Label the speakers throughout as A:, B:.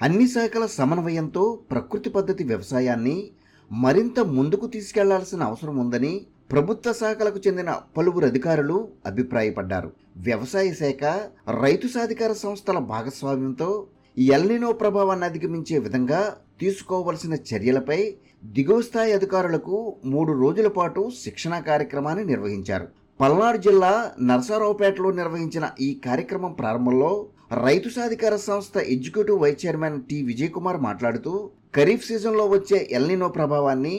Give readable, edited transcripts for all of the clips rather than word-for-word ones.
A: అన్ని శాఖల సమన్వయంతో ప్రకృతి పద్ధతి వ్యవసాయాన్ని మరింత ముందుకు తీసుకెళ్లాల్సిన అవసరం ఉందని ప్రభుత్వ శాఖలకు చెందిన పలువురు అధికారులు అభిప్రాయపడ్డారు. వ్యవసాయ శాఖ, రైతు సాధికార సంస్థల భాగస్వామ్యంతో ఎల్నినో ప్రభావాన్ని అధిగమించే విధంగా తీసుకోవలసిన చర్యలపై దిగువ స్థాయి అధికారులకు 3 రోజుల పాటు శిక్షణా కార్యక్రమాన్ని నిర్వహించారు. పల్నాడు జిల్లా నరసరావుపేటలో నిర్వహించిన ఈ కార్యక్రమం ప్రారంభంలో రైతు సాధికార సంస్థ executive vice chairman T Vijay Kumar మాట్లాడుతూ, ఖరీఫ్ సీజన్లో వచ్చే ఎల్నినో ప్రభావాన్ని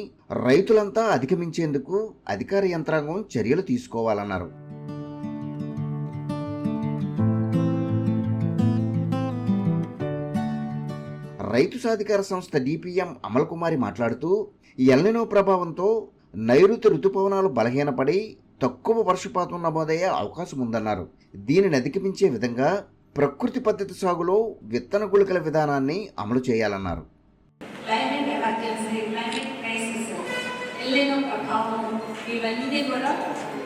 A: రైతులంతా అధిగమించేందుకు అధికార యంత్రాంగం చర్యలు తీసుకోవాలన్నారు. రైతు సాధికార సంస్థ డిపిఎం అమల్ కుమారి మాట్లాడుతూ, ఎల్నినో ప్రభావంతో నైరుతి రుతుపవనాలు బలహీనపడి తక్కువ వర్షపాతం నమోదయ్యే అవకాశం ఉందన్నారు. దీనిని అధిగమించే విధంగా ప్రకృతి పద్ధతి సాగులో విత్తన గుళికల విధానాన్ని అమలు చేయాలన్నారు.
B: ఇవన్నీ కూడా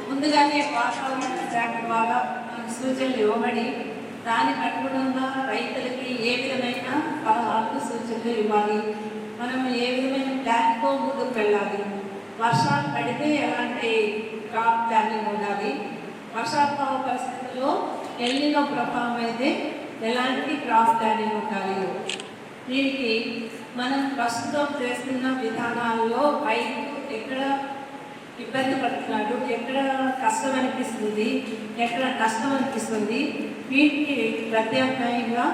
B: ముందుగానే వాతావరణ శాఖ ద్వారా సూచనలు ఇవ్వబడి దానికి అనుగుణంగా రైతులకి ఏ విధమైన సలహాలు సూచనలు ఇవ్వాలి, మనం ఏ విధమైన ప్లాన్తో ముందుకు వెళ్ళాలి, వర్షాలు పడితే ఎలాంటి క్రాప్ ప్లానింగ్ ఉండాలి, వర్షాభావ పరిస్థితుల్లో ఎల్నినో ప్రభావం అయితే ఎలాంటి క్రాప్ ప్లానింగ్ ఉండాలి. దీనికి మనం ప్రస్తుతం చేస్తున్న విధానాల్లో రైతు ఎక్కడ ఇబ్బంది పడుతున్నాడు, ఎక్కడ కష్టం అనిపిస్తుంది, ఎక్కడ కష్టం అనిపిస్తుంది, వీటికి ప్రత్యామ్నాయంగా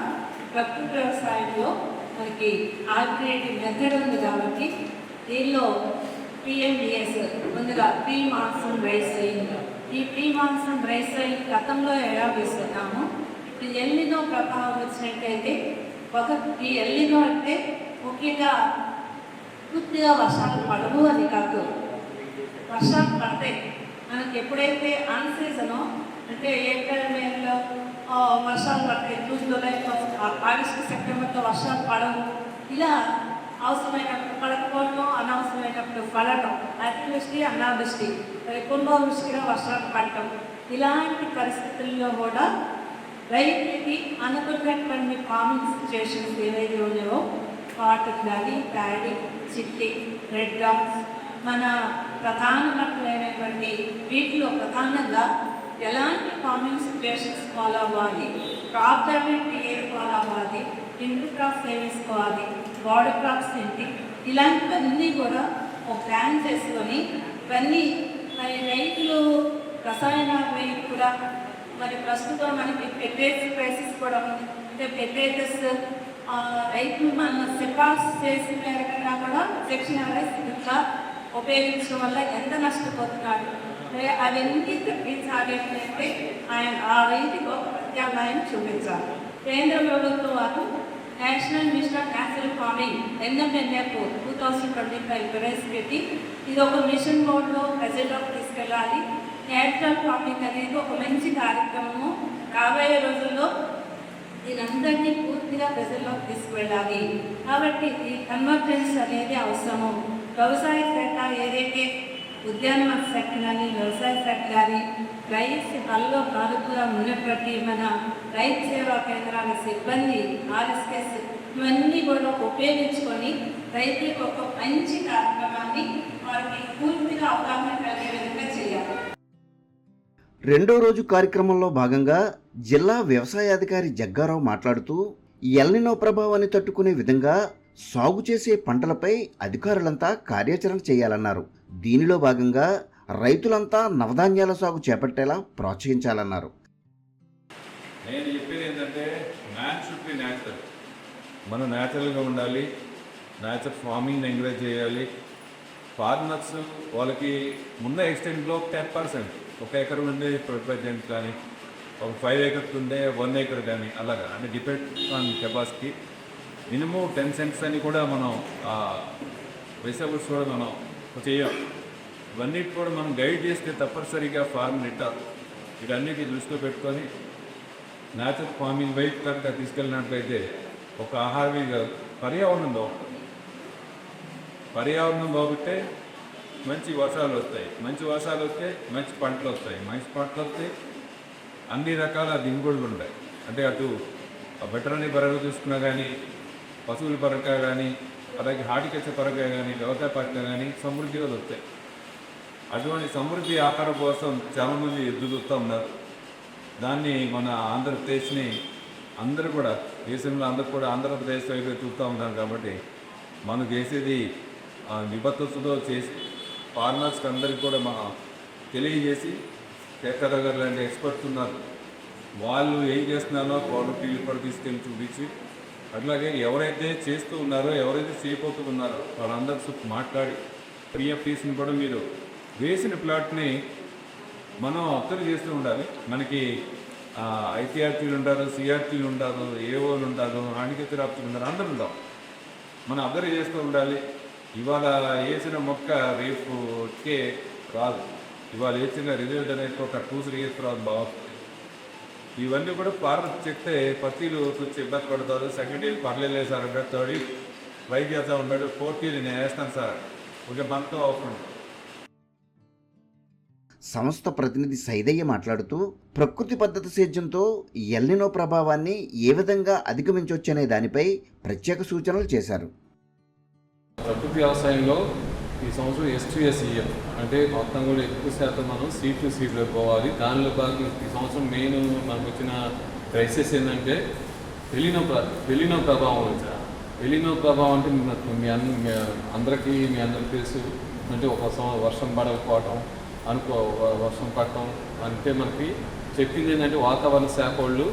B: ప్రకృతి వ్యవసాయంలో మనకి ఆల్టర్నేటివ్ మెథడ్ ఉంది. కాబట్టి దీనిలో పిఎండిఎస్ ముందుగా ప్రీ మాన్సూన్ రైస్ సోయింగ్, ఈ ప్రీ మాన్సూన్ రైస్ సోయింగ్ గతంలో ఎలా వేస్తున్నాము, ఇప్పుడు ఎల్నినో ప్రభావం వచ్చినట్టయితే ఈ ఎల్నినో అంటే ముఖ్యంగా పూర్తిగా వర్షాలు పడవు అని కాదు, వర్షాలు పడతాయి. మనకి ఎప్పుడైతే అన్ సీజనో అంటే ఏప్రిల్ మేలో వర్షాలు పడతాయి, జూన్ జూలై ఆగస్టు సెప్టెంబర్లో వర్షాలు పడవు, ఇలా అవసరమైనప్పుడు పడకపోవడం, అనవసరమైనప్పుడు పడటం, అతివృష్టి అనావృష్టి, కుంభవృష్టిగా వర్షాలు పడటం, ఇలాంటి పరిస్థితుల్లో కూడా రైతులకి అనుకున్నటువంటి ఫార్మింగ్ సిచ్యువేషన్స్ ఏవైతే ఉన్నాయో కాటన్ కానీ ప్యాడీ, చిట్టి, రెడ్ డాగ్స్, మన ప్రధాన పంటలైనటువంటి వీటిలో ప్రధానంగా ఎలాంటి ఫార్మింగ్ సిచ్యువేషన్స్ ఫాలో అవ్వాలి, క్రాప్ డెవలప్మెంట్ ఏది ఫాలో అవ్వాలి, ఇంటర్ క్రాప్స్ ఏమి వేసుకోవాలి, బార్డర్ క్రాప్స్ ఏంటి, ఇలాంటివన్నీ కూడా ఒక ప్లాన్ చేసుకొని ఇవన్నీ మరి రైతులు రసాయనాలు వేయి కూడా మరి ప్రస్తుతం మనకి ఫెర్టిలైజర్ ప్రైసెస్ కూడా అంటే ఫెర్టిలైజర్స్ రైతులు మన సిఫార్సు చేసిన మేరకన్నా కూడా సెక్షన్ ఇంకా ఉపయోగించడం వల్ల ఎంత నష్టపోతున్నాడు, అవన్నీ తగ్గించాలి అంటే ఆయన ఆ రైతుకు ఒక ప్రత్యామ్నాయం చూపించాలి. కేంద్ర ప్రభుత్వం వారు national mission of natural farming NMNF 2025 ప్రవేశపెట్టి ఇది ఒక మిషన్ మోడ్లో ప్రజల్లోకి తీసుకెళ్ళాలి. నేచురల్ ఫార్మింగ్ అనేది ఒక మంచి కార్యక్రమము, రాబోయే రోజుల్లో దీనందరినీ పూర్తిగా ప్రజల్లోకి తీసుకువెళ్ళాలి. కాబట్టి ఈ కన్వర్జెన్స్ అనేది అవసరము. వ్యవసాయ శాఖ ఏదైతే ఉద్యానవన శాఖ కానీ వ్యవసాయ శాఖ కానీ రైతు పనిలో పాల్గొగా ఉన్నటువంటి మన రైతు సేవా కేంద్రాల సిబ్బంది RSKs ఇవన్నీ కూడా ఉపయోగించుకొని రైతులకు ఒక మంచి కార్యక్రమాన్ని వారికి పూర్తిగా అవగాహన కలిగే విధంగా చేయాలి.
A: రెండో రోజు కార్యక్రమంలో భాగంగా జిల్లా వ్యవసాయాధికారి జగ్గారావు మాట్లాడుతూ, ఎల్నినో ప్రభావాన్ని తట్టుకునే విధంగా సాగు చేసే పంటలపై అధికారులంతా కార్యాచరణ చేయాలన్నారు. దీనిలో భాగంగా రైతులంతా నవధాన్యాల సాగు చేపట్టేలా ప్రోత్సహించాలన్నారు.
C: నేను చెప్పేది ఏంటంటే మ్యాన్ షుడ్ బి న్యాచురల్, మనం న్యాచురల్గా ఉండాలి, న్యాచురల్ ఫార్మింగ్ ఎంకరేజ్ చేయాలి. ఫార్మర్స్ వాళ్ళకి ఉన్న ఎక్స్టెంట్లో 10%, 1 ఎకర్ ఉండే 25% కానీ, ఒక 5 acres ఉండే 1 acre కానీ, అలాగా అంటే depend on capacity. Minimum 10 cents అని కూడా మనం వెజిటబుల్స్ కూడా మనం చేయం. ఇవన్నిటి కూడా మనం గైడ్ చేస్తే తప్పనిసరిగా ఫార్మ్ రిటర్న్ వీటన్నిటి దృష్టిలో పెట్టుకొని న్యాచురల్ ఫార్మింగ్ వైపు కనుక తీసుకెళ్ళినట్లయితే ఒక ఆహార పర్యావరణం బాగుంటే మంచి వర్షాలు వస్తాయి, మంచి వర్షాలు వస్తే మంచి పంటలు వస్తాయి, మంచి పంటలు వస్తే అన్ని రకాల దిగుబడులు ఉంటాయి. అంటే అటు వెటరనరీ పరంగా చూసుకున్నా కానీ, పశువుల పరంగా కానీ, అలాగే హార్టికల్చర్ పరంగా కానీ, వ్యవసాయ పరంగా కానీ సమృద్ధిగా దొరుకుతాయి. అటువంటి సమృద్ధి ఆహారం కోసం చాలామంది ఎదురు చూస్తూ ఉన్నారు. దాన్ని మన ఆంధ్రప్రదేశ్ని అందరూ కూడా, దేశంలో అందరూ కూడా ఆంధ్రప్రదేశ్ వైపు చూస్తూ ఉంటారు. కాబట్టి మనం చేసేది నిబద్ధతతో చేసి ఫార్మర్స్కి అందరికీ కూడా మనం తెలియజేసి, శేఖర్ గారు లాంటి ఎక్స్పర్ట్స్ ఉన్నారు, వాళ్ళు ఏం చేస్తున్నారో క్వాలిటీ కూడా తీసుకెళ్ళి చూపించి, అట్లాగే ఎవరైతే చేస్తూ ఉన్నారో, ఎవరైతే చేయబోతూ ఉన్నారో వాళ్ళందరితో మాట్లాడి పిఎఫ్టీస్ని కూడా మీరు వేసిన ప్లాట్ని మనం అబ్జర్వ్ చేస్తూ ఉండాలి. మనకి ఐటీఆర్టీలు ఉంటారు, సిఆర్టీలు ఉంటారు, ఏఓలు ఉంటారు, హార్టికల్చర్ ఆఫీసర్లు ఉంటారు, అందరూ ఉంటాం. మనం అబ్జర్వ్ చేస్తూ ఉండాలి. ఇవాళ వేసిన మొక్క రేపు వచ్చే రాదు. ఇవాళ వేసిన రిజల్ట్ అనేది ఒక 2-3 years తర్వాత బాగుంటుంది. ఇవన్నీ కూడా ఫార్మర్ చెప్తే పత్తిలు వచ్చి ఇబ్బంది పడతారు. సెకండ్ ఇయర్ పర్లేదు సార్ అంటే, థర్డ్ ఇయర్ ట్రై చేస్తూ ఉంటాడు, ఫోర్త్ ఇయర్ నేను వేస్తాను సార్, ఒక మనతో అవసరం.
A: సంస్థ ప్రతినిధి సైదయ్య మాట్లాడుతూ ప్రకృతి పద్ధతి సేద్యంతో ఎల్నినో ప్రభావాన్ని ఏ విధంగా అధిగమించవచ్చనే దానిపై ప్రత్యేక సూచనలు చేశారు.
D: ప్రకృతి వ్యవసాయంలో ఈ సంవత్సరం S2SEM అంటే మొత్తం కూడా ఎక్కువ శాతం మనం సీడ్ టు సీడ్లో పోవాలి. దానిలో భాగంగా ఈ సంవత్సరం మెయిన్ మనకు వచ్చిన క్రైసిస్ ఏంటంటే ఎలినో ప్రభావం వచ్చారు. ఎలినో ప్రభావం అంటే మీ అందరికీ తెలుసు. అంటే ఒక వర్షం పడకపోవటం, వర్షం పడటం అంటే మనకి చెప్పింది ఏంటంటే వాతావరణ శాఖ వాళ్ళు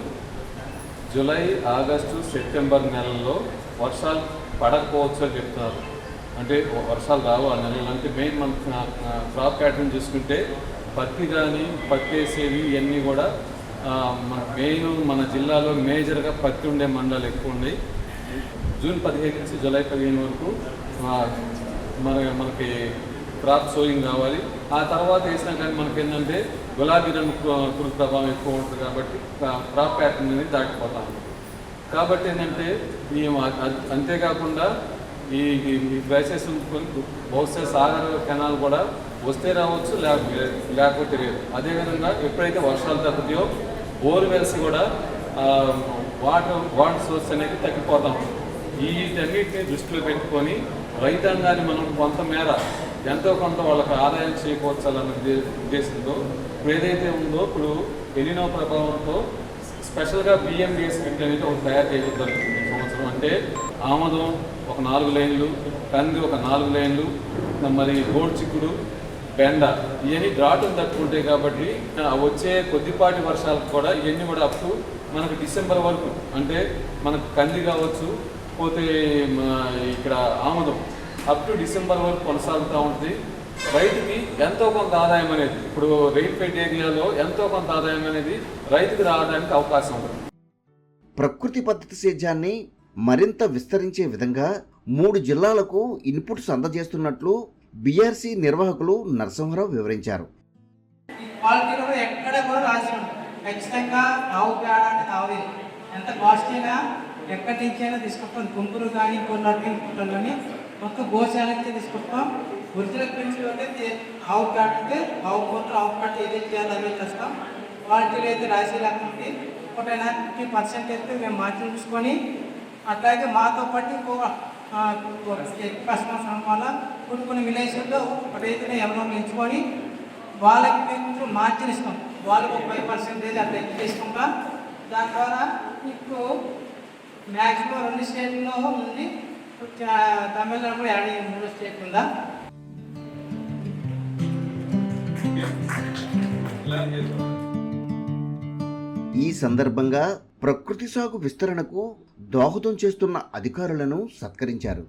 D: జూలై, ఆగస్టు, సెప్టెంబర్ నెలల్లో వర్షాలు పడకపోవచ్చు అని చెప్తున్నారు. అంటే వర్షాలు రావు ఆ నెలలు. అంటే మెయిన్ మన క్రాప్ ప్యాటర్న్ చూసుకుంటే పత్తి కానీ, పత్తి వేసేవి ఇవన్నీ కూడా మన జిల్లాలో మేజర్గా పత్తి ఉండే మండలాలు ఎక్కువ ఉన్నాయి. జూన్ 15 నుంచి జూలై 15 వరకు మనకి క్రాప్ సోయింగ్ కావాలి. ఆ తర్వాత వేసినా కానీ మనకి ఏంటంటే గులాబీ రంగు పురుగు ప్రభావం ఎక్కువ ఉంటుంది. కాబట్టి క్రాప్ ప్యాటర్న్ అనేది దాటిపోతా ఉంది. కాబట్టి ఏంటంటే అంతేకాకుండా ఈ క్రైసిస్ బహుశా సాగర్ కెనాల్ కూడా వస్తే రావచ్చు, లేకపోతే లేదు. అదేవిధంగా ఎప్పుడైతే వర్షాలు తగ్గుతాయో బోర్వెల్స్ కూడా వాటర్ సోర్స్ అనేది తగ్గిపోతాం. వీటన్నిటిని దృష్టిలో పెట్టుకొని రైతాంగాన్ని మనం కొంతమేర ఎంతో కొంత వాళ్ళకి ఆదాయం చేకూర్చాలన్న ఉద్దేశంతో ఇప్పుడు ఏదైతే ఉందో, ఇప్పుడు ఎలినో ప్రభావంతో స్పెషల్గా BMDS కిట్ అనేది ఒకటి తయారు చేయడం జరుగుతుంది ఈ సంవత్సరం. అంటే ఆమదం ఒక 4 లైన్లు, కంది ఒక 4 లైన్లు, మరి గోడు చిక్కుడు, బెండ ఇవన్నీ డ్రాటును తట్టుకుంటాయి. కాబట్టి వచ్చే కొద్దిపాటి వర్షాలకు కూడా ఇవన్నీ కూడా అప్ టు మనకు డిసెంబర్ వరకు, అంటే మనకు కంది కావచ్చు, పోతే ఇక్కడ ఆమదం అప్ టు డిసెంబర్ వరకు కొనసాగుతూ ఉంటుంది. రైతుకి ఎంతో కొంత ఆదాయం అనేది, ఇప్పుడు రెయిన్ఫెడ్ ఏరియాలో ఎంతో కొంత ఆదాయం అనేది రైతుకి రావడానికి అవకాశం ఉంటుంది.
A: ప్రకృతి పద్ధతి సేద్యాన్ని మరింత విస్తరించే విధంగా 3 జిల్లాలకు ఇన్పుట్స్ అందజేస్తున్నట్లు BRC నిర్వాహకులు నరసింహరావు వివరించారు.
E: క్వాలిటీలో ఎక్కడ కూడా రాసి ఉంటుంది. ఖచ్చితంగా ఆవు పేడ అనేది ఆవు ఎంత కాస్ట్ అయినా ఎక్కడి నుంచి అయినా తీసుకొస్తాం. గుంపురు కానీ ఇంకొన్ని కానీ మొత్తం గోశాలకి తీసుకొస్తాం. ఒరిజినల్ ప్రిన్సిపల్ అయితే ఆవు పేడ అంటే ఆవు కూతురు ఆవు పేడ ఏదైతే చేయాలో అదే చేస్తాం. క్వాలిటీలో అయితే రాసి లేకపోతే 50% అయితే మేము మార్జిన్ చూసుకొని, అట్లాగే మాతో పాటు ఎక్కువ కస్టమర్స్ వల్ల కొన్ని విలేజ్లో రైతుని ఎవరో ఎంచుకొని వాళ్ళకి మేము మార్జిన్ ఇస్తాం. వాళ్ళకు 5% అట్లా తీసుకుంటాం. దాని ద్వారా ఇప్పుడు మ్యాక్సిమం 2 స్టేట్లో ఉంది. తమిళనాడు యాడ్ అయ్యే 3 స్టేట్ ఉందా.
A: ఈ సందర్భంగా ప్రకృతి సాగు విస్తరణకు దోహదం చేస్తున్న అధికారులను సత్కరించారు.